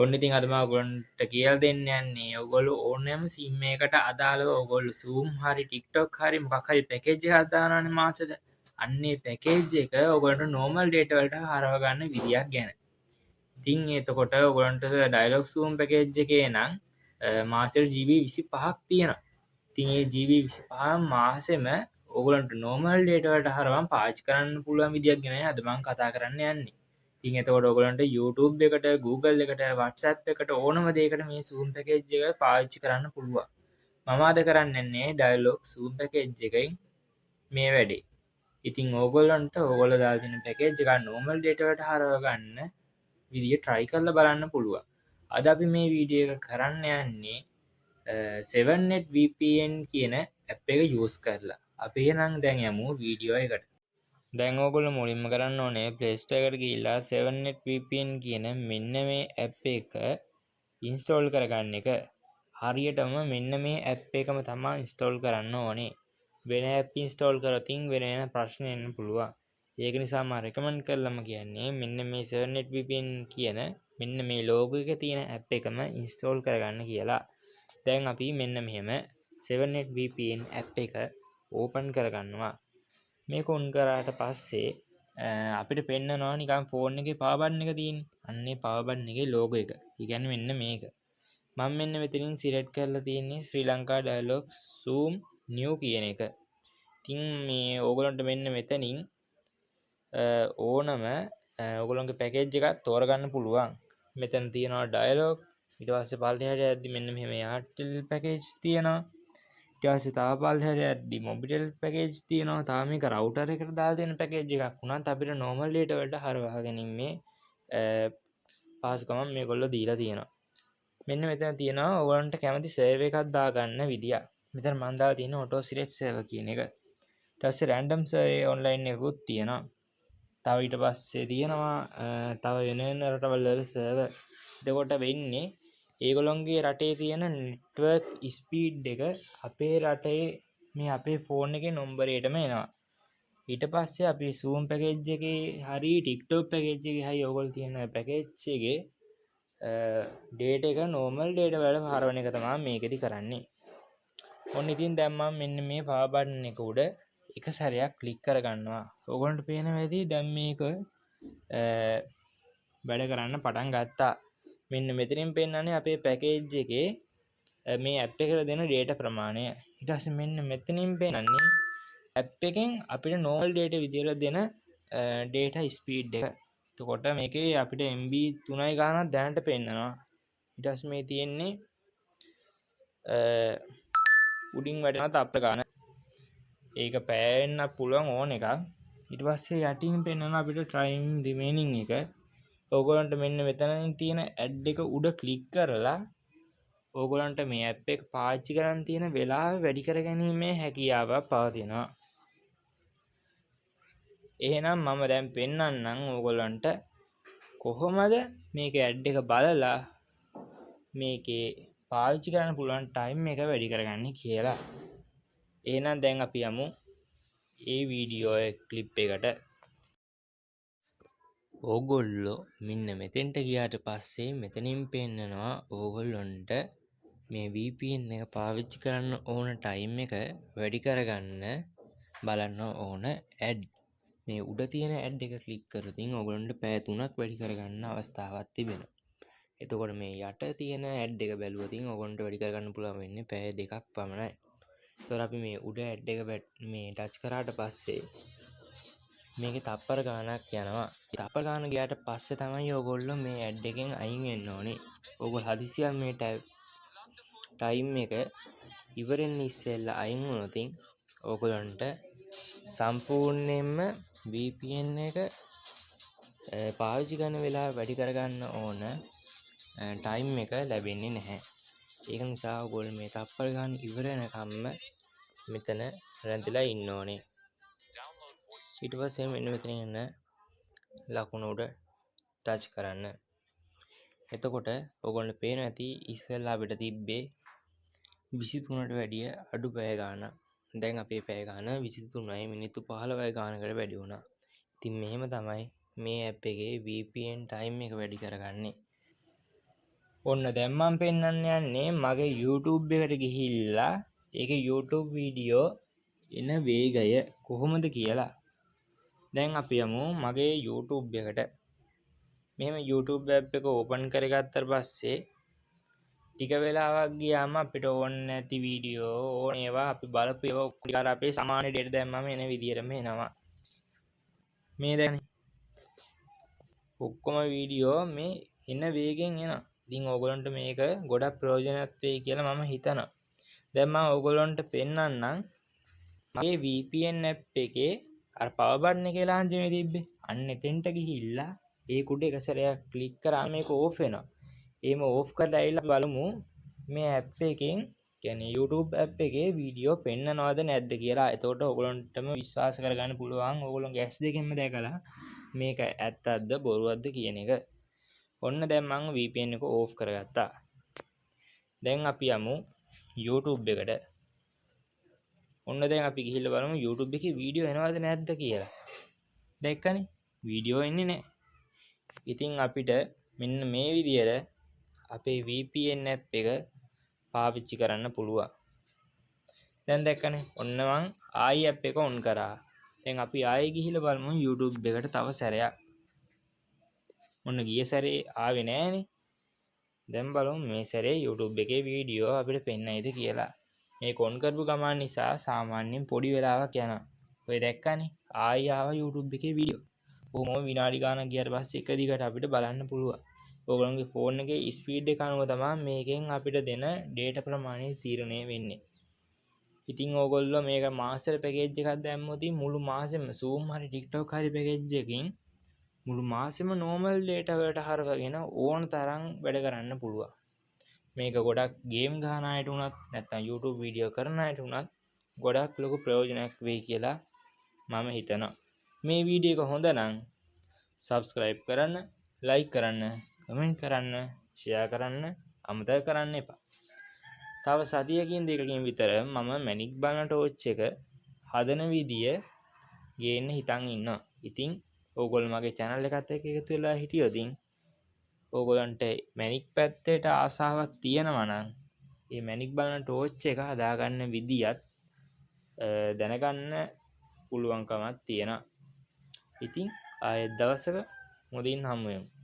ඔන්න ඉතින් අද මම ඔයගොල්ලන්ට කියලා දෙන්න යන්නේ ඔයගොල්ලෝ ඕනෑම SIM එකකට අදාළව ඔයගොල්ලෝ Zoom හරි TikTok හරි මොකක් හරි පැකේජ් එකක් දානවනේ මාසෙට. අන්නේ පැකේජ් එක ඔයගොල්ලන්ට normal data වලට හරව ගන්න විදියක් ගැන. ඉතින් එතකොට ඔයගොල්ලන්ට Dialog Zoom පැකේජ් එකේ නම් මාසෙට GB 25ක් තියෙනවා. ඉතින් ඒ GB 25 මාසෙම ඔයගොල්ලන්ට normal data වලට හරවම් පාවිච්චි කරන්න පුළුවන් විදියක් ගැනයි අද මම කතා කරන්න යන්නේ. ඉතින් එතකොට ඔයගොල්ලන්ට YouTube එකට Google එකට WhatsApp එකට ඕනම දෙයකට මේ Zoom පැකේජ් එක පාවිච්චි කරන්න පුළුවන්. මම අද කරන්න යන්නේ Dialog Zoom පැකේජ් එකෙන් මේ වැඩේ. ඉතින් ඕගොල්ලන්ට ඕගොල්ලෝ දාලා තියෙන පැකේජ් එක normal data වලට හරව ගන්න විදිය try කරලා බලන්න පුළුවන්. අද අපි මේ වීඩියෝ එක කරන්න යන්නේ 7net VPN කියන ඇප් එක යූස් කරලා. අපි එහෙනම් දැන් යමු වීඩියෝ එකට. දැන් ඕගොල්ලෝ මුලින්ම කරන්න ඕනේ Play Store එකට ගිහිල්ලා 7net VPN කියන මෙන්න මේ ඇප් එක ඉන්ස්ටෝල් කරගන්න එක. හරියටම මෙන්න මේ ඇප් එකම තමයි ඉන්ස්ටෝල් කරන්න ඕනේ. වෙන ඇප් ඉන්ස්ටෝල් කරොතින් වෙන ප්‍රශ්න එන්න පුළුවන්. ඒක නිසා මම රෙකමන්ඩ් කරලම කියන්නේ මෙන්න මේ 7net VPN කියන මෙන්න මේ ලෝගෝ එකේ තියෙන ඇප් එකම ඉන්ස්ටෝල් කරගන්න කියලා. දැන් අපි මෙන්න මෙහෙම 7net VPN ඇප් එක ඕපන් කරගන්නවා. මේක ඔන් කරාට පස්සේ අපිට පෙන්නනවා නිකන් ෆෝන් එකේ පවර් බටන් එක තියෙන්නේ. අන්නේ පවර් බටන් එකේ ලෝගෝ එක. ඒ කියන්නේ මෙන්න මේක. මම මෙන්න මෙතනින් සිලෙක්ට් කරලා තියෙන්නේ ශ්‍රී ලංකා ඩයලොග් Zoom new කියන එක. ඉතින් මේ ඕගොල්ලන්ට මෙන්න මෙතනින් ඕනම ඔයගොල්ලන්ගේ පැකේජ් එකක් තෝරගන්න පුළුවන්. මෙතන තියෙනවා ඩයලොග්. ඊට පස්සේ පල්ලෙහාට යද්දි මෙන්න මෙහෙම Airtel පැකේජ් තියෙනවා. ඊට පස්සේ තව පල්ලෙහාට යද්දි Mobitel පැකේජ් තියෙනවා. තව මේක රවුටර් එකට දාලා තියෙන පැකේජ් එකක් වුණත් අපිට normal data වලට හරවා ගැනීමේ පහසුකම මේගොල්ලෝ දීලා තියෙනවා. මෙන්න මෙතන තියෙනවා ඔයගොල්ලන්ට කැමති සර්වර් එකක් දාගන්න විදිය. මෙතන මම දාලා තියෙන auto select server කියන එක. ඊට පස්සේ random server online එකකුත් තියෙනවා. තව ඊට පස්සේ තියෙනවා තව වෙන රටවල් වල සර්වර්. එතකොට වෙන්නේ ඒගොල්ලොන්ගේ රටේ තියෙන නෙට්වර්ක් ස්පීඩ් එක අපේ රටේ මේ අපේ ෆෝන් එකේ නම්බරයටම එනවා. ඊට පස්සේ අපි Zoom පැකේජ් එකේ හරි TikTok පැකේජ් එකේ හරි ඕගොල්ලෝ තියෙන පැකේජ් එකේ data එක normal data වලට හරවන එක තමයි මේකෙදි කරන්නේ. ඔන්න ඉතින් දැන් මම මෙන්න මේ power button එක උඩ එක සැරයක් ක්ලික් කරගන්නවා. ඕගොල්ලන්ට පේනවා ඇති දැන් මේක වැඩ කරන්න පටන් ගත්තා. මෙන්න මෙතනින් පෙන්නන්නේ අපේ පැකේජ් එකේ මේ ඇප් එකට දෙන data ප්‍රමාණය. ඊට පස්සේ මෙන්න මෙතනින් පෙන්නන්නේ ඇප් එකෙන් අපිට normal data විදියට දෙන data speed එක. එතකොට මේකේ අපිට MB 3යි ගානක් දැනට පෙන්නනවා. ඊට පස්සේ මේ තියෙන්නේ උඩින් වැටෙන තප්පර ගාන. ඒක පෑවෙන්න පුළුවන් ඕන එකක්. ඊට පස්සේ යටින් පෙන්නන අපිට time remaining එක. ඕගොල්ලන්ට මෙන්න මෙතනින් තියෙන ඇඩ් එක උඩ ක්ලික් කරලා ඕගොල්ලන්ට මේ ඇප් එක පාවිච්චි කරන් තියෙන වෙලාව වැඩි කර ගැනීමේ හැකියාවක් පවතිනවා. එහෙනම් මම දැන් පෙන්නන්නම් ඕගොල්ලන්ට කොහොමද මේක ඇඩ් එක බලලා මේකේ පාවිච්චි කරන්න පුළුවන් ටයිම් එක වැඩි කරගන්නේ කියලා. එහෙනම් දැන් අපි යමු ඒ වීඩියෝ ක්ලිප් එකට. ඕගොල්ලෝ මෙන්න මෙතෙන්ට ගියාට පස්සේ මෙතනින් පෙන්නනවා ඕගොල්ලොන්ට මේ VPN එක පාවිච්චි කරන්න ඕන ටයිම් එක වැඩි කරගන්න බලන්න ඕන ඇඩ්. මේ උඩ තියෙන ඇඩ් එක ක්ලික් කරොතින් ඕගොල්ලන්ට පැය 3ක් වැඩි කරගන්න අවස්ථාවක් තිබෙනවා. එතකොට මේ යට තියෙන ඇඩ් එක බැලුවොතින් ඕගොල්ලන්ට වැඩි කරගන්න පුළුවන් වෙන්නේ පැය 2ක් පමණයි. ඒතකොට අපි මේ උඩ ඇඩ් එක මේ ටච් කරාට පස්සේ මේකේ තප්පර ගානක් යනවා. තප්පර ගාන ගියාට පස්සේ තමයි ඕගොල්ලෝ මේ ඇඩ් එකෙන් අයින් වෙන්න ඕනේ. ඕගොල්ලෝ හදිසියෙන් මේ ටයිම් එක ඉවරෙන්න ඉස්සෙල්ලා අයින් වුණොතින් ඕගොල්ලන්ට සම්පූර්ණයෙන්ම VPN එක පාවිච්චි කරන වෙලාව වැඩි කරගන්න ඕන ටයිම් එක ලැබෙන්නේ නැහැ. ඒක නිසා ඔයගොල්ලෝ මේ තප්පර ගාන ඉවර වෙනකම්ම මෙතන රැඳිලා ඉන්න ඕනේ. ඊට පස්සේ මෙන්න මෙතන යන ලකුණ උඩ ටච් කරන්න. එතකොට ඔයගොල්ලන්ට පේනවා ඇති ඉස්සෙල්ලා අපිට තිබ්බේ 23ට වැඩිය අඩු පැය ගානක්. දැන් අපේ පැය ගාන 23යි මිනිත්තු 15යි ගානකට වැඩි වුණා. ඉතින් මෙහෙම තමයි මේ ඇප් එකේ VPN ටයිම් එක වැඩි කරගන්නේ. ඔන්න දැන් මම පෙන්වන්න යන්නේ මගේ YouTube එකට ගිහිල්ලා ඒකේ YouTube වීඩියෝ එන වේගය කොහොමද කියලා. දැන් අපි යමු මගේ YouTube එකට. මෙහෙම YouTube app එක ඕපන් කරගත්තට පස්සේ ටික වෙලාවක් ගියාම අපිට ඕන නැති වීඩියෝ ඕන ඒවා අපි බලපු ඒවා ඔක්කොම අර අපේ සමාන ඩේටා දැම්මම එන විදියටම එනවා. මේ දැන් ඔක්කොම වීඩියෝ මේ එන වේගෙන් එනවා. ඉතින් ඕගොල්ලන්ට මේක ගොඩක් ප්‍රයෝජනවත් වෙයි කියලා මම හිතනවා. දැන් මම ඕගොල්ලන්ට පෙන්වන්නම් මගේ VPN app එකේ අර power button එකේ ලාංඡනය තිබ්බේ. අන්න එතෙන්ට ගිහිල්ලා ඒ කුඩ එක සැරයක් ක්ලික් කරාම මේක ඕෆ් වෙනවා. එහෙම ඕෆ් කරලා ඇවිල්ලා බලමු මේ app එකෙන් කියන්නේ YouTube app එකේ වීඩියෝ පෙන්නනවද නැද්ද කියලා. එතකොට ඕගොල්ලන්ටම විශ්වාස කරගන්න පුළුවන්. ඕගොල්ලන්ගේ ඇස් දෙකෙන්ම දැකලා මේක ඇත්තක්ද බොරුවක්ද කියන එක. ඔන්න දැන් මම VPN එක ඕෆ් කරගත්තා. දැන් අපි යමු YouTube එකට. ඔන්න දැන් අපි ගිහිල්ලා බලමු YouTube එකේ වීඩියෝ එනවද නැද්ද කියලා. දැක්කනේ වීඩියෝ එන්නේ නැහැ. ඉතින් අපිට මෙන්න මේ විදියට අපේ VPN app එක පාවිච්චි කරන්න පුළුවන්. දැන් දැක්කනේ ඔන්න මං ආයි app එක on කරා. දැන් අපි ආයෙ ගිහිල්ලා බලමු YouTube එකට තව සැරයක්. ඔන්න ගිය සැරේ ආවේ නෑනේ. දැන් බලමු මේ සැරේ YouTube එකේ වීඩියෝ අපිට පෙන්නයිද කියලා. මේක on කරපු ගමන් නිසා සාමාන්‍යයෙන් පොඩි වෙලාවක් යනවා. ඔය දැක්කනේ ආයි ආවා YouTube එකේ වීඩියෝ. කොහොම විනාඩි ගානක් ගියාට පස්සේ එක දිගට අපිට බලන්න පුළුවන්. ඔයගොල්ලන්ගේ ෆෝන් එකේ ස්පීඩ් එක අනුව තමයි මේකෙන් අපිට දෙන data ප්‍රමාණය තීරණය වෙන්නේ. ඉතින් ඕගොල්ලෝ මේක මාසෙට පැකේජ් එකක් දැම්මොත් මුළු මාසෙම Zoom හරි TikTok හරි පැකේජ් එකකින් මුළු මාසෙම normal data වලට හරවගෙන ඕන තරම් වැඩ කරන්න පුළුවන්. මේක ගොඩක් ගේම් ගහන අයට උනත් නැත්නම් YouTube වීඩියෝ කරන අයට උනත් ගොඩක් ලොකු ප්‍රයෝජනයක් වෙයි කියලා මම හිතනවා. මේ වීඩියෝ එක හොඳ නම් subscribe කරන්න, like කරන්න, comment කරන්න, share කරන්න අමතක කරන්න එපා. තව සතියකින් දෙකකින් විතර මම මැනික් බලන ටෝච් එක හදන විදිය ගේන්න හිතන් ඉන්නවා. ඉතින් ඕගොල්ලෝ මගේ channel එකත් එක්ක එකතු වෙලා හිටියොත් ඕගොල්ලන්ට මැනික් පැත්තට ආසාවක් තියෙනවා නම් මේ මැනික් බලන ටෝච් එක හදාගන්න විදියත් දැනගන්න පුළුවන්කමක් තියෙනවා. ඉතින් ආයෙත් දවසක මුදින් හමු වෙමු.